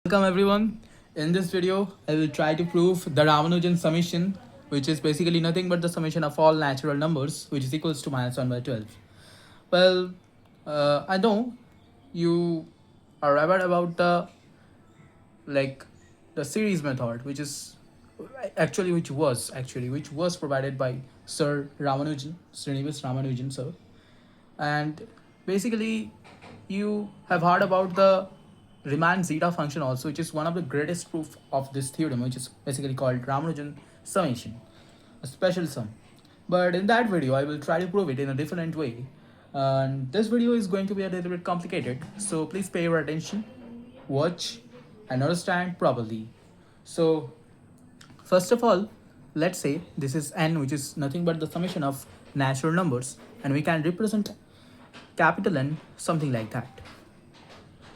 Welcome everyone. In this video, I will try to prove the Ramanujan summation, which is basically nothing but the summation of all natural numbers, which is equals to minus 1 by 12. Well, I know you are aware about like the series method, which was provided by Sir Ramanujan, Srinivas Ramanujan sir, and basically you have heard about the Riemann zeta function also, which is one of the greatest proof of this theorem, which is basically called Ramanujan summation, a special sum. But in that video I will try to prove it in a different way, and this video is going to be a little bit complicated, so please pay your attention, watch and understand properly. So first of all, let's say this is n, which is nothing but the summation of natural numbers, and we can represent capital N something like that,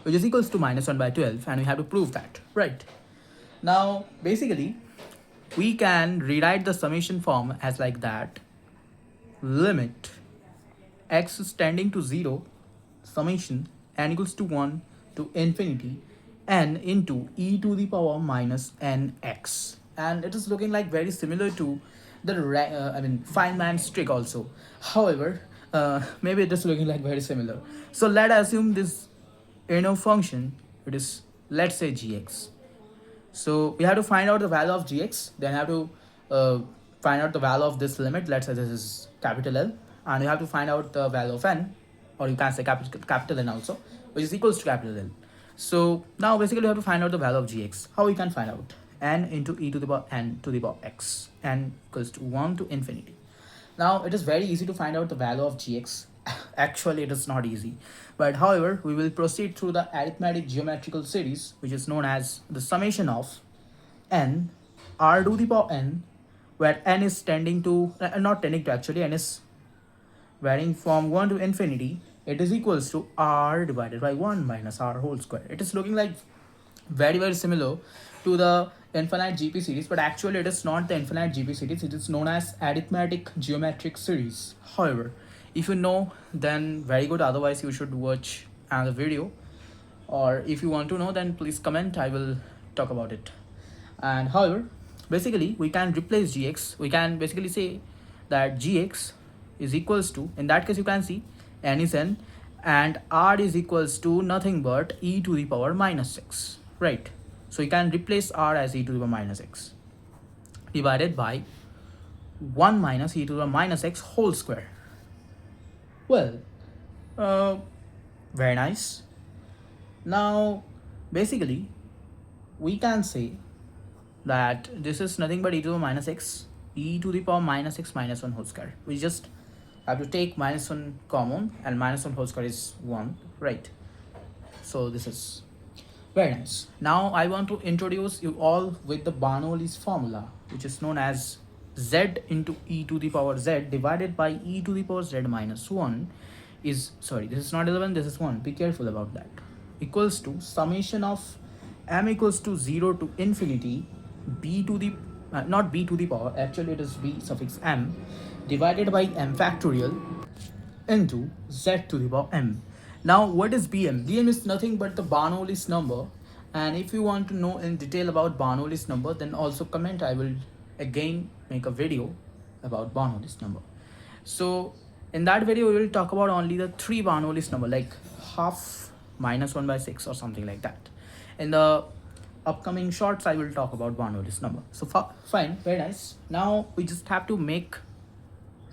which is equals to minus 1 by 12, and we have to prove that, right? Now basically we can rewrite the summation form as like that: limit x is tending to 0, summation n equals to 1 to infinity n into e to the power minus nx. And it is looking like very similar to the Feynman's trick also. However, maybe it is looking like very similar. So let us assume this function, it is, let's say, gx. So we have to find out the value of gx, then have to find out the value of this limit. Let's say this is capital L, and you have to find out the value of n, or you can say capital N also, which is equals to capital L. So now basically we have to find out the value of gx. How we can find out? N into e to the power n to the power x, n equals to 1 to infinity. Now it is very easy to find out the value of gx. Actually it is not easy, but however we will proceed through the arithmetic geometrical series, which is known as the summation of n r to the power n, where n is tending to not tending to, actually n is varying from 1 to infinity. It is equals to r divided by 1 minus r whole square. It is looking like very similar to the infinite GP series, but actually it is not the infinite GP series. It is known as arithmetic geometric series. However, if you know, then very good, otherwise you should watch another video, or if you want to know, then please comment, I will talk about it. And however, basically we can replace gx. We can basically say that gx is equals to, in that case you can see n is n and r is equals to nothing but e to the power minus x, right? So you can replace r as e to the power minus x divided by 1 minus e to the power minus x whole square. Well, very nice. Now basically we can say that this is nothing but e to the minus x, e to the power minus x minus 1 whole square. We just have to take minus 1 common, and minus 1 whole square is 1, right? So this is very nice. Now I want to introduce you all with the Bernoulli's formula, which is known as z into e to the power z divided by e to the power z minus 1 is, sorry, this is not 11, this is 1, be careful about that, equals to summation of m equals to 0 to infinity b to the not b to the power, actually it is b suffix m, divided by m factorial into z to the power m. Now what is bm? Bm is nothing but the Bernoulli's number, and if you want to know in detail about Bernoulli's number, then also comment, I will again make a video about Bernoulli's number. So in that video we will talk about only the 3 Bernoulli's number, like half, minus 1 by 6 or something like that. In the upcoming shorts I will talk about Bernoulli's number. So fine, very nice. Now we just have to make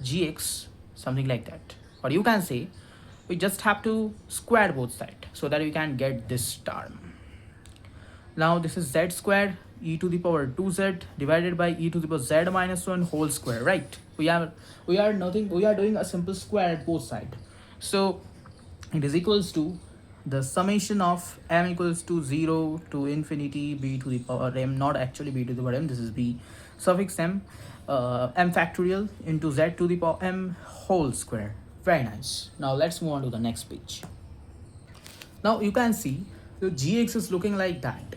gx something like that, or you can say we just have to square both sides so that we can get this term. Now this is z square e to the power 2z divided by e to the power z minus 1 whole square, right? We are doing a simple square at both sides. So it is equals to the summation of m equals to 0 to infinity b to the power m, not actually b to the power m, this is b suffix m, m factorial into z to the power m whole square. Very nice. Now let's move on to the next page. Now you can see the gx is looking like that.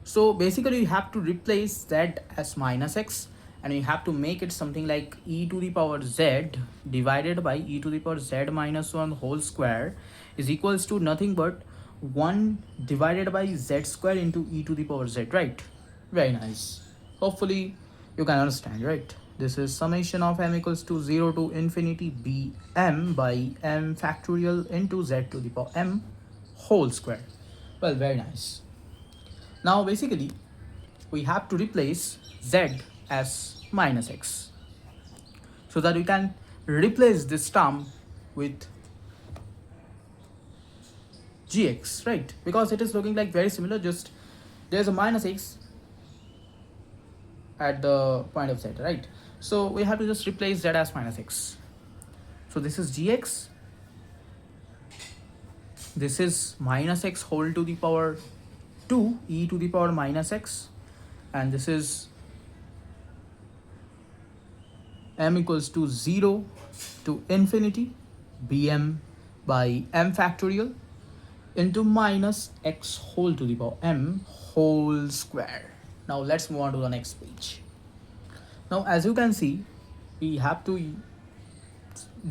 So basically you have to replace z as minus x, and you have to make it something like e to the power z divided by e to the power z minus 1 whole square is equals to nothing but 1 divided by z square into e to the power z, right? Very nice. Hopefully you can understand, right? This is summation of m equals to 0 to infinity bm by m factorial into z to the power m whole square. Well, very nice. Now basically we have to replace z as minus x, so that we can replace this term with gx, right? Because it is looking like very similar, just there's a minus x at the point of z, right? So we have to just replace z as minus x. So this is gx, this is minus x whole to the power 2 e to the power minus x, and this is m equals to 0 to infinity bm by m factorial into minus x whole to the power m whole square. Now let's move on to the next page. Now as you can see, we have to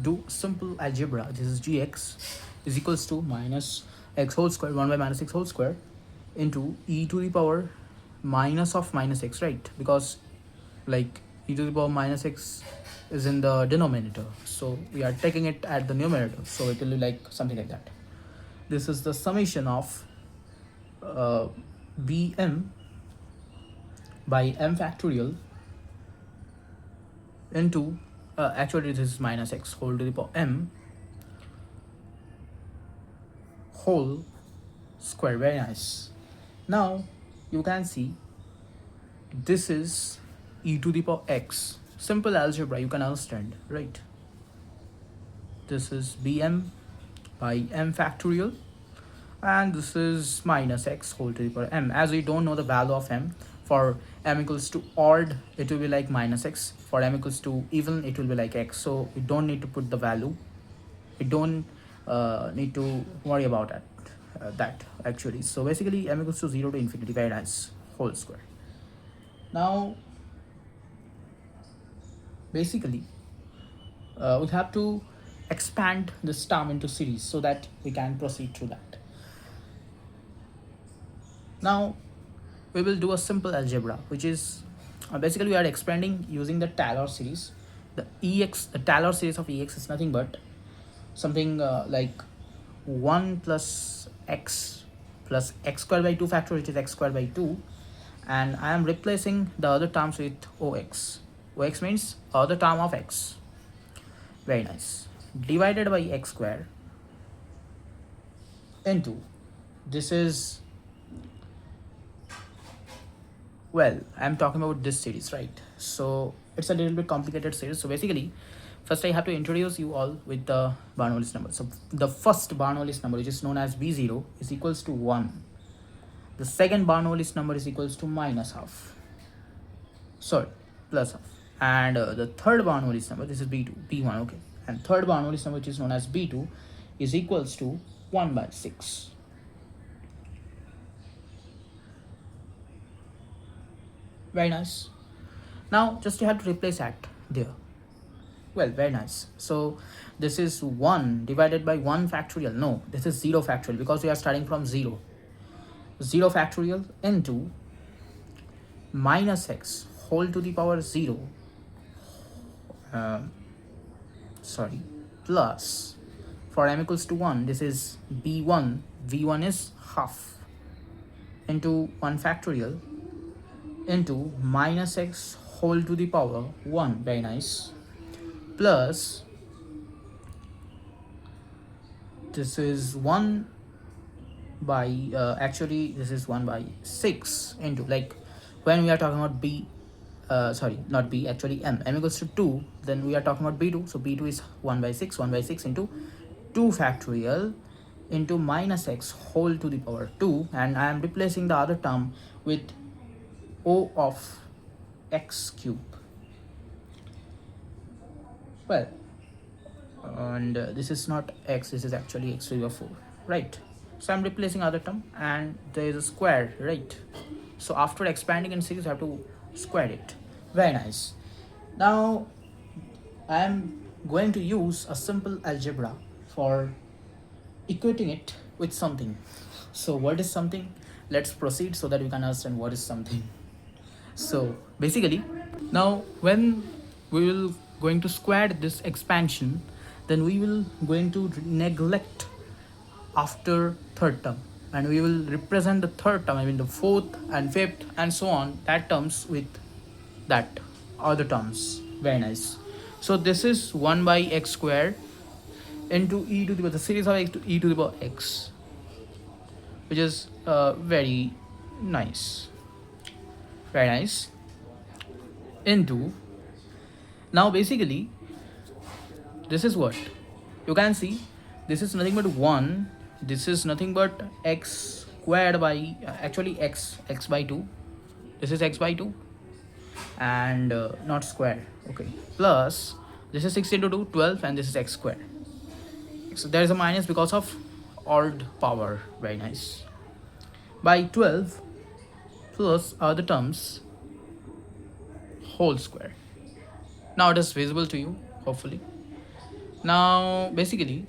do simple algebra. This is gx is equals to minus x whole square, 1 by minus x whole square into e to the power minus of minus x, right? Because like e to the power minus x is in the denominator, so we are taking it at the numerator, so it will be like something like that. This is the summation of bm by m factorial into actually this is minus x whole to the power m whole square. Very nice. Now you can see this is e to the power x. Simple algebra, you can understand, right? This is bm by m factorial, and this is minus x whole to the power m. As we don't know the value of m, for m equals to odd it will be like minus x, for m equals to even it will be like x, so we don't need to put the value, we don't need to worry about that actually. So basically m equals to 0 to infinity, very nice, whole square. Now basically we have to expand this term into series so that we can proceed through that. Now we will do a simple algebra, which is basically we are expanding using the Taylor series. The Taylor series of ex is nothing but something like 1 plus x square by 2 factor, which is x square by 2, and I am replacing the other terms with ox. Ox means other term of x. Very nice. Divided by x square into, this is, well, I'm talking about this series, right? So it's a little bit complicated series. So basically first I have to introduce you all with the Bernoulli's number. So the first Bernoulli's number, which is known as b0, is equals to 1. The second Bernoulli's number is equals to minus half, sorry, plus half. And the third Bernoulli's number, this is b1, okay, and third Bernoulli's number, which is known as b2, is equals to 1 by 6. Very nice. Now just you have to replace that there. Well, very nice. So this is 1 divided by 1 factorial. No, this is 0 factorial, because we are starting from 0. 0 factorial into minus x whole to the power 0, plus, for m equals to 1, this is b1, v1 is half, into 1 factorial into minus x whole to the power 1. Very nice. Plus, this is 1 by actually this is 1 by 6 into, like when we are talking about b, sorry, not b, actually m equals to 2, then we are talking about b2. So b2 is 1 by 6 into 2 factorial into minus x whole to the power 2, and I am replacing the other term with o of x cube. Well, and this is not x, this is actually x to the power 4, right? So I'm replacing other term, and there is a square, right? So after expanding in series, I have to square it. Very nice. Now I am going to use a simple algebra for equating it with something. So what is something? Let's proceed so that you can understand what is something. So basically, now when we will going to square this expansion, then we will going to neglect after third term, and we will represent the third term, I mean the fourth and fifth and so on, that terms with that other terms. Very nice. So this is 1 by x square into e to the power, the series of x to e to the power x, which is very nice, very nice, into, now basically this is what you can see, this is nothing but 1, this is nothing but x squared by actually x by 2, this is x by 2, and not square, okay, plus this is 6 into 2 12, and this is x squared. So there is a minus because of odd power. Very nice. By 12 plus other terms whole square. Now it is visible to you, hopefully. Now basically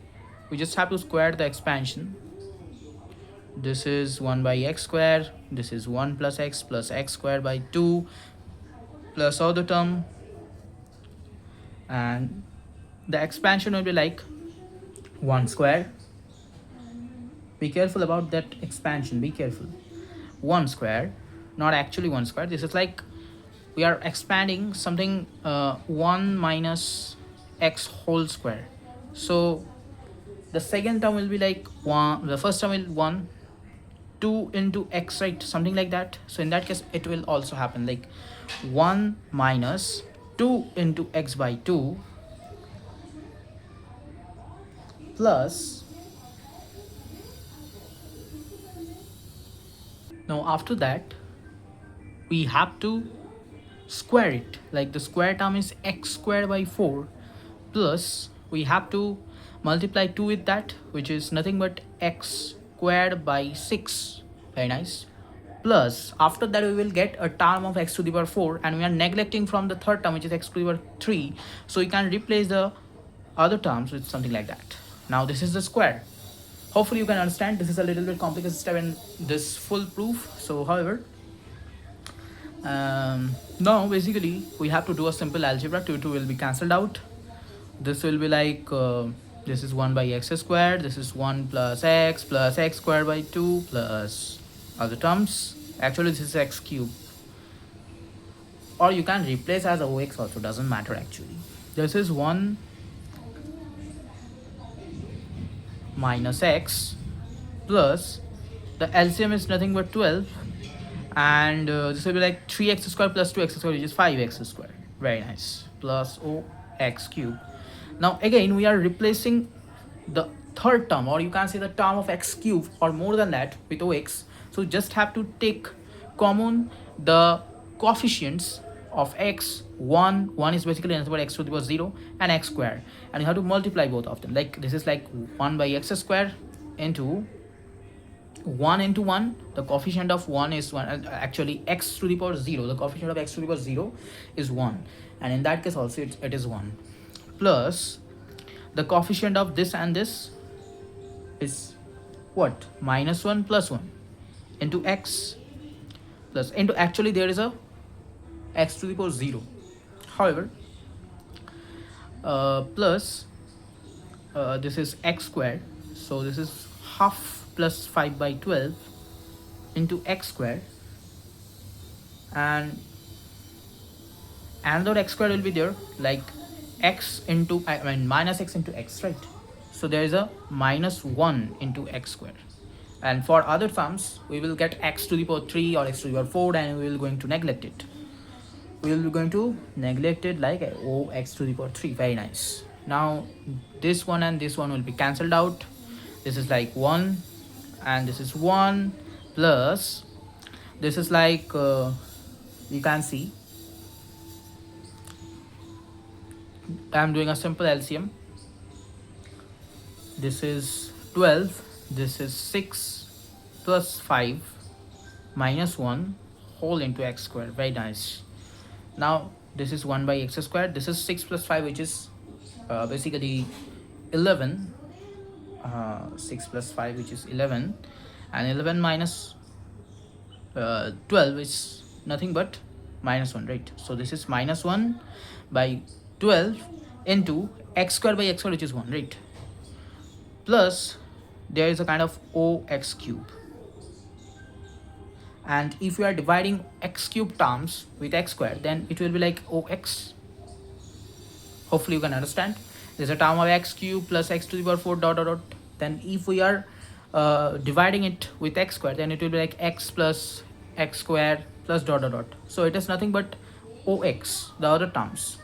we just have to square the expansion. This is 1 by x square, this is 1 plus x square by 2 plus other term, and the expansion will be like 1 square. Be careful about that expansion, be careful. 1 square, not actually 1 square, this is like we are expanding something, 1 minus x whole square. So the second term will be like 1, the first term will 1, 2 into x, right, something like that. So in that case it will also happen like 1 minus 2 into x by 2 plus, now after that we have to square it, like the square term is x squared by 4, plus we have to multiply 2 with that, which is nothing but x squared by 6. Very nice. Plus after that we will get a term of x to the power 4, and we are neglecting from the third term, which is x to the power 3, so we can replace the other terms with something like that. Now this is the square. Hopefully you can understand. This is a little bit complicated step in this full proof. So however, now basically we have to do a simple algebra. 2 will be cancelled out. This will be like this is 1 by x squared, this is 1 plus x squared by 2 plus other terms. Actually this is x cube, or you can replace as ox also, doesn't matter actually. This is 1 minus x plus the LCM is nothing but 12, and this will be like 3x squared plus 2x squared, which is 5x squared. Very nice. Plus ox cube. Now again we are replacing the third term, or you can say the term of x cube or more than that, with ox. So just have to take common the coefficients of x. 1 is basically nothing but x to the power 0 and x squared, and you have to multiply both of them. Like this is like 1 by x squared into 1 into 1, the coefficient of 1 is 1, actually x to the power 0, the coefficient of x to the power 0 is 1, and in that case also it is 1, plus the coefficient of this and this is what, minus 1 plus 1 into x plus into, actually there is a x to the power 0, however plus this is x squared, so this is half plus 5 by 12 into x squared, and another x squared will be there, like x into, I mean minus x into x, right? So there is a minus 1 into x squared, and for other terms we will get x to the power 3 or x to the power 4, and we will going to neglect it. We will be going to neglect it like x to the power 3. Very nice. Now this one and this one will be cancelled out. This is like 1 and this is 1, plus this is like you can see I am doing a simple LCM. This is 12, this is 6 plus 5 minus 1 whole into x squared. Very nice. Now this is 1 by x squared, this is 6 plus 5, which is basically 11, 6 plus 5, which is 11, and 11 minus 12 is nothing but minus 1, right? So this is minus 1 by 12 into x square by x square, which is 1, right? Plus there is a kind of ox cube, and if we are dividing x cube terms with x square, then it will be like ox. Hopefully you can understand. There's a term of x cube plus x to the power 4 dot dot dot. Then if we are dividing it with x square, then it will be like x plus x square plus dot dot dot. So it is nothing but ox, the other terms.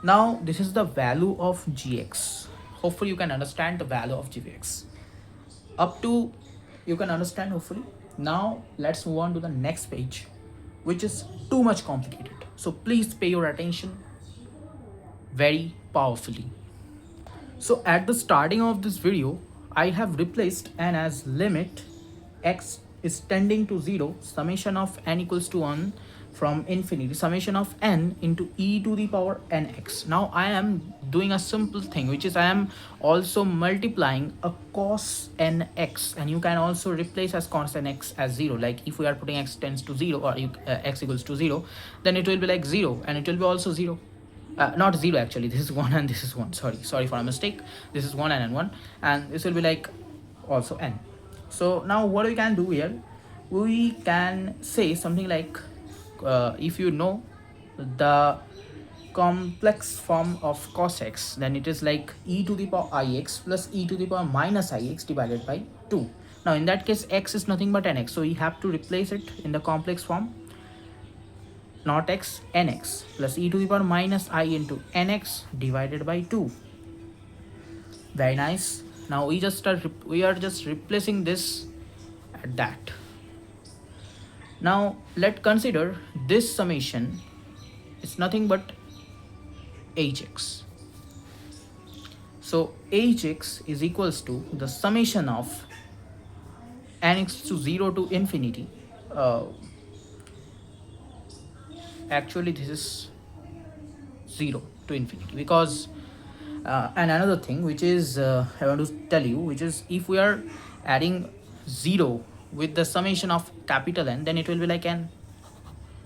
Now this is the value of gx. Hopefully you can understand the value of gx. Up to you can understand, hopefully. Now let's move on to the next page, which is too much complicated. So please pay your attention very powerfully. So at the starting of this video, I have replaced n as limit x is tending to 0, summation of n equals to 1 from infinity, summation of n into e to the power nx. Now I am doing a simple thing, which is I am also multiplying a cos nx, and you can also replace as cos nx as 0. Like if we are putting x tends to 0 or x equals to 0, then it will be like 0, and it will be also 0. Not 0 actually, this is 1 and this is 1, sorry for a mistake. This is 1 and 1, and this will be like also n. So now what we can do here, we can say something like if you know the complex form of cos x, then it is like e to the power ix plus e to the power minus ix divided by 2. Now in that case x is nothing but nx, so we have to replace it in the complex form, not x, nx plus e to the power minus I into nx divided by 2. Very nice. Now we are just replacing this at that. Now let's consider this summation is nothing but hx. So hx is equals to the summation of nx to 0 to infinity. Actually this is 0 to infinity, because and another thing which is I want to tell you, which is if we are adding 0 with the summation of capital N, then it will be like n.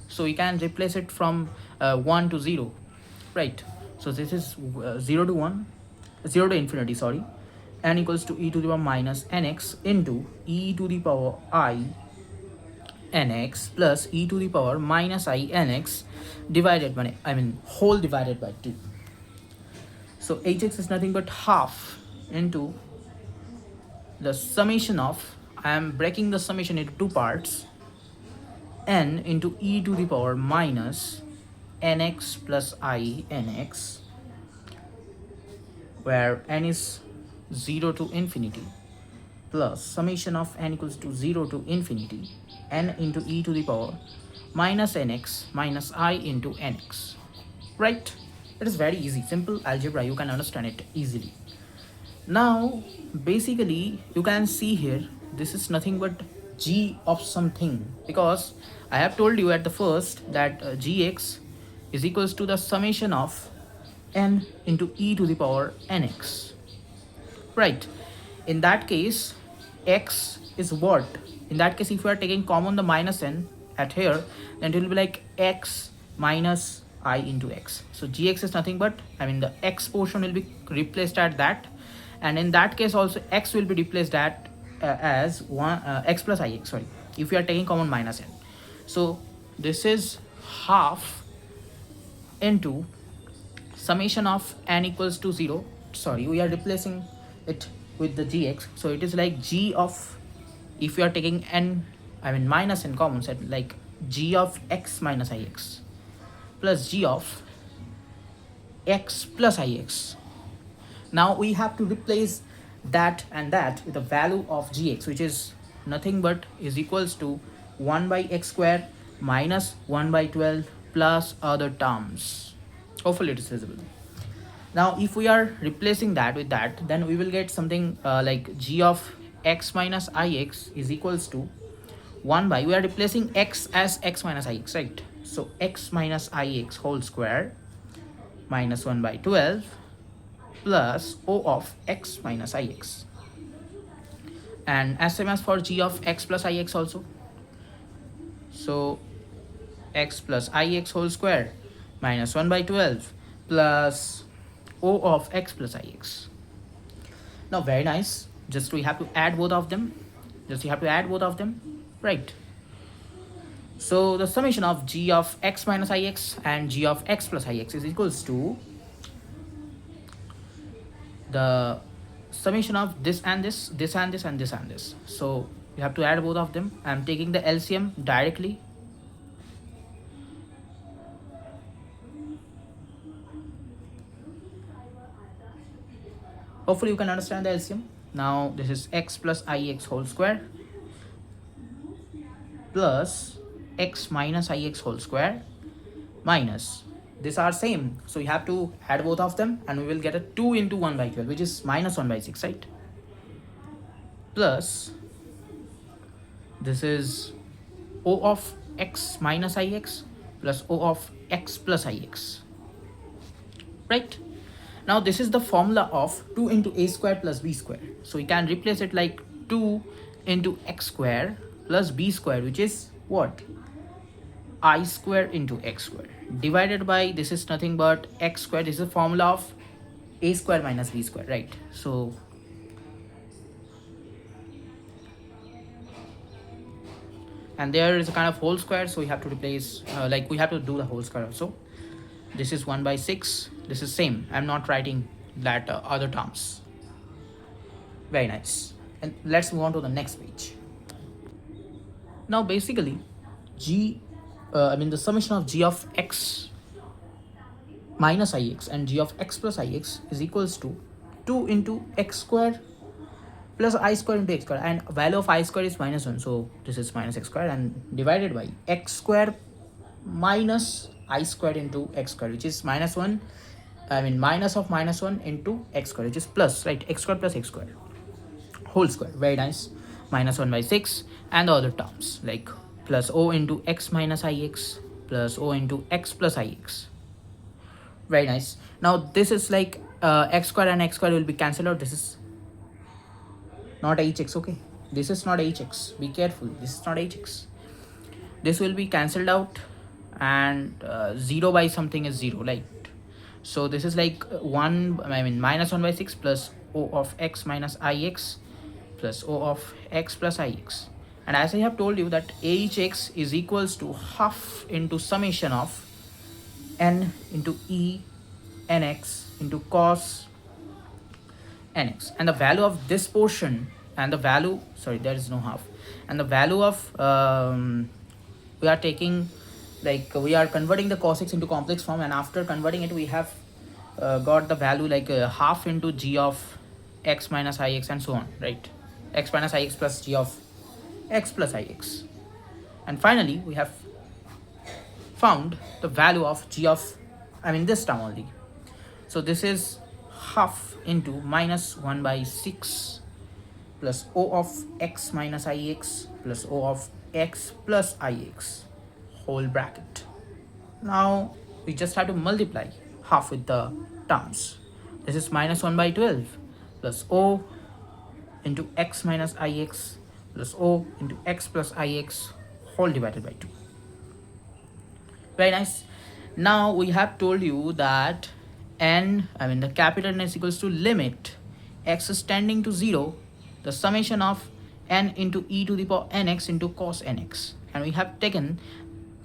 So we can replace it from 1 to 0, right? So this is 0 to 1, 0 to infinity, sorry, n equals to e to the power minus nx into e to the power I nx plus e to the power minus I nx divided by, whole divided by 2. So hx is nothing but half into the summation of, I am breaking the summation into two parts, n into e to the power minus nx plus I nx, where n is 0 to infinity, plus summation of n equals to 0 to infinity n into e to the power minus nx minus I into nx, right? It is very easy, simple algebra, you can understand it easily. Now basically you can see here, this is nothing but g of something, because I have told you at the first that gx is equals to the summation of n into e to the power nx, right? In that case x is what? In that case, if you are taking common the minus n at here, then it will be like x minus I into x. So gx is nothing but, the x portion will be replaced at that, and in that case also x will be replaced at as 1 x plus ix, sorry, if you are taking common minus n. So this is half into summation of n equals to 0, sorry, we are replacing it with the gx, so it is like g of, if you are taking n, minus n common set, like g of x minus ix plus g of x plus ix. Now we have to replace that and that with the value of gx, which is nothing but is equals to 1 by x square minus 1 by 12 plus other terms. Hopefully it is visible. Now if we are replacing that with that, then we will get something like g of x minus ix is equals to 1 by, we are replacing x as x minus ix, right? So x minus ix whole square minus 1 by 12 plus O of x minus ix. and same as for g of x plus ix also. So x plus ix whole square minus 1 by 12 plus o of x plus ix. Now very nice, just we have to add both of them, right? So the summation of g of x minus ix and g of x plus ix is equals to the summation of this and this, this and this, and this and this. So you have to add both of them. I'm taking the LCM directly. Hopefully you can understand the LCM. Now this is x plus ix whole square plus x minus ix whole square minus, these are same, so you have to add both of them and we will get a 2 into 1 by 12, which is minus 1 by 6, right? Plus this is o of x minus ix plus o of x plus ix, right? Now this is the formula of 2 into a square plus b square, so we can replace it like 2 into x square plus b square, which is what, I square into x square divided by, this is nothing but x square. This is the formula of a square minus b square, right? So and there is a kind of whole square, so we have to replace like we have to do the whole square also. This is 1 by 6, this is same, I'm not writing that other terms. Very nice, and let's move on to the next page. Now basically the summation of g of x minus ix and g of x plus ix is equals to 2 into x square plus I square into x square, and value of I square is minus 1, so this is minus x square, and divided by x square minus I square into x square, which is minus 1, minus of minus 1 into x square, which is plus, right? X square plus x square whole square. Very nice, minus 1 by 6, and the other terms like plus o into x minus ix plus o into x plus ix. Very nice. Now this is like x square and x square will be cancelled out. This is not hx, okay? This is not hx, be careful, this is not hx. This will be cancelled out, and 0 by something is 0, right? So this is like minus 1 by 6 plus o of x minus ix plus o of x plus ix. And as I have told you that ahx is equals to half into summation of n into e nx into cos nx, and the value of this portion and the value, sorry, there is no half, and the value of we are taking, like we are converting the cos x into complex form, and after converting it we have got the value like half into g of x minus ix and so on, right? X minus ix plus g of x plus ix, and finally we have found the value of g of this term only. So this is half into minus 1 by 6 plus o of x minus ix plus o of x plus ix whole bracket. Now we just have to multiply half with the terms. This is minus 1 by 12 plus o into x minus ix plus o into x plus ix whole divided by 2. Very nice. Now we have told you that the capital N is equals to limit x is tending to 0, the summation of n into e to the power nx into cos nx, and we have taken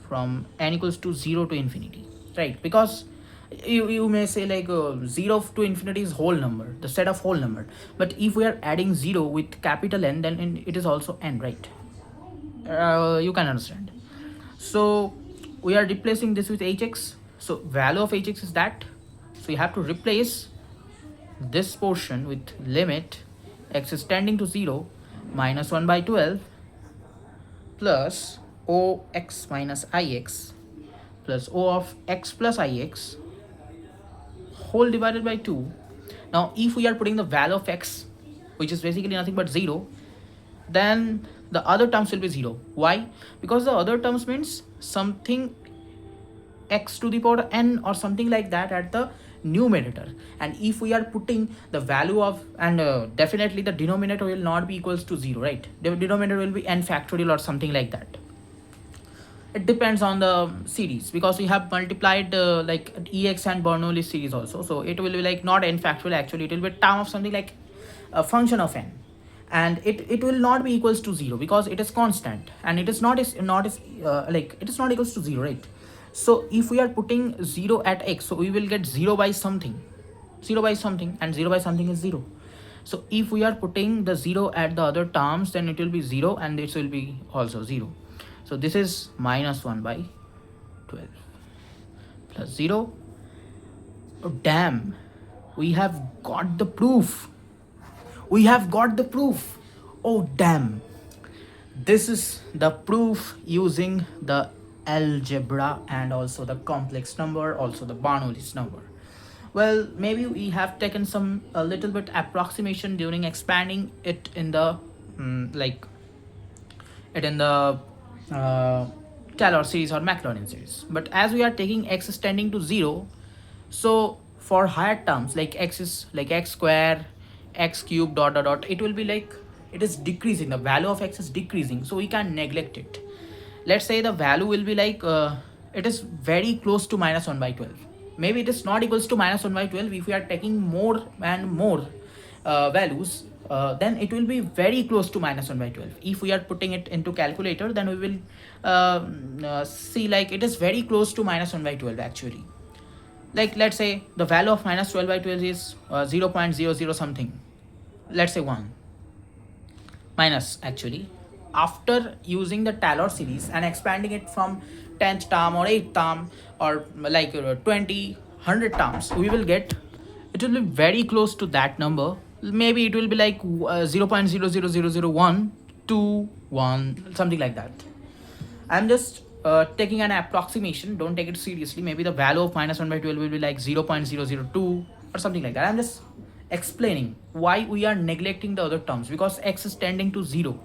from n equals to 0 to infinity, right? Because you may say like 0 to infinity is whole number, the set of whole number, but if we are adding 0 with capital N, then it is also n, right? You can understand. So we are replacing this with hx, so value of hx is that, so you have to replace this portion with limit x is tending to 0 minus 1 by 12 plus o x minus ix plus o of x plus ix whole divided by 2. Now if we are putting the value of x, which is basically nothing but 0, then the other terms will be 0. Why? Because the other terms means something x to the power n or something like that at the numerator. And if we are putting the value of, and definitely the denominator will not be equals to 0, right? The denominator will be n factorial or something like that. It depends on the series, because we have multiplied like ex and Bernoulli series also, so it will be like not n factorial, actually it will be a term of something like a function of n, and it will not be equals to 0 because it is constant, and it is not like it is not equals to 0, right? So if we are putting 0 at x, so we will get 0 by something, 0 by something, and 0 by something is 0. So if we are putting the 0 at the other terms, then it will be 0, and this will be also 0. So this is minus 1 by 12 plus 0. Oh damn, we have got the proof. We have got the proof. Oh damn. This is the proof using the algebra and also the complex number, also the Bernoulli's number. Well, maybe we have taken some a little bit approximation during expanding it in the uh, Taylor series or Maclaurin series. But as we are taking x is tending to 0, so for higher terms like x is like x square, x cube, dot dot dot, it will be like it is decreasing. The value of x is decreasing, so we can neglect it. Let's say the value will be like it is very close to minus 1 by 12. Maybe it is not equals to minus 1 by 12. If we are taking more and more values, then it will be very close to minus 1 by 12. If we are putting it into calculator, then we will see like it is very close to minus 1 by 12 actually. Like let's say the value of minus 12 by 12 is 0.00 something, let's say 1 minus, actually after using the Taylor series and expanding it from 10th term or 8th term or like 20 100 terms, we will get it will be very close to that number. Maybe it will be like 0.00001 to 1, something like that. I'm just taking an approximation, don't take it seriously. Maybe the value of minus 1 by 12 will be like 0.002 or something like that. I'm just explaining why we are neglecting the other terms, because x is tending to 0,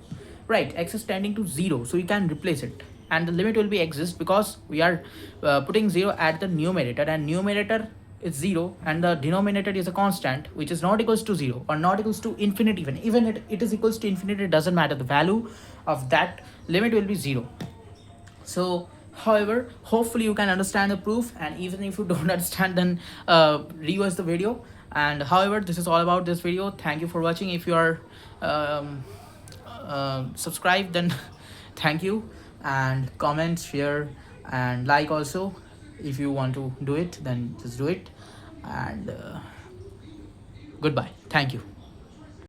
right? X is tending to 0, so you can replace it, and the limit will be exist because we are putting 0 at the numerator, and numerator is 0 and the denominator is a constant which is not equals to 0 or not equals to infinite. Even it is equals to infinite, it doesn't matter, the value of that limit will be 0. So however, hopefully you can understand the proof, and even if you don't understand, then rewatch the video. And however, this is all about this video. Thank you for watching. If you are subscribed, then thank you, and comment, share, and like also. If you want to do it, then just do it. And goodbye, thank you.